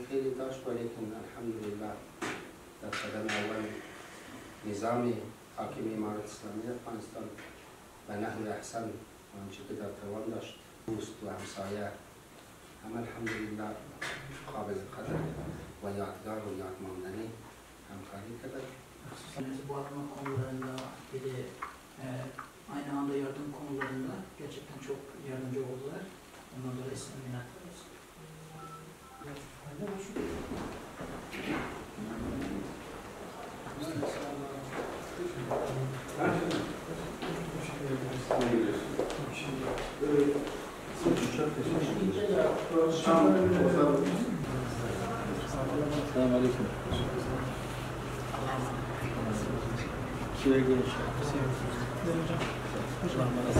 خیلی داشت ولیکن الحمدلله در قدم اول نظام حاکم امارت اسلامی افغانستان به نحو احسن آنچه که در توان داشت دوست و همسایه هم الحمدلله قابل قدر و yadigar و yadmandani همکاری کرد. Bu arama konularında bir de aynı anda yardım konularında gerçekten çok yardımcı oldular. Ondan dolayı ismini minnettarız. Selamun Aleyküm. Şuraya gelin. Hocam bana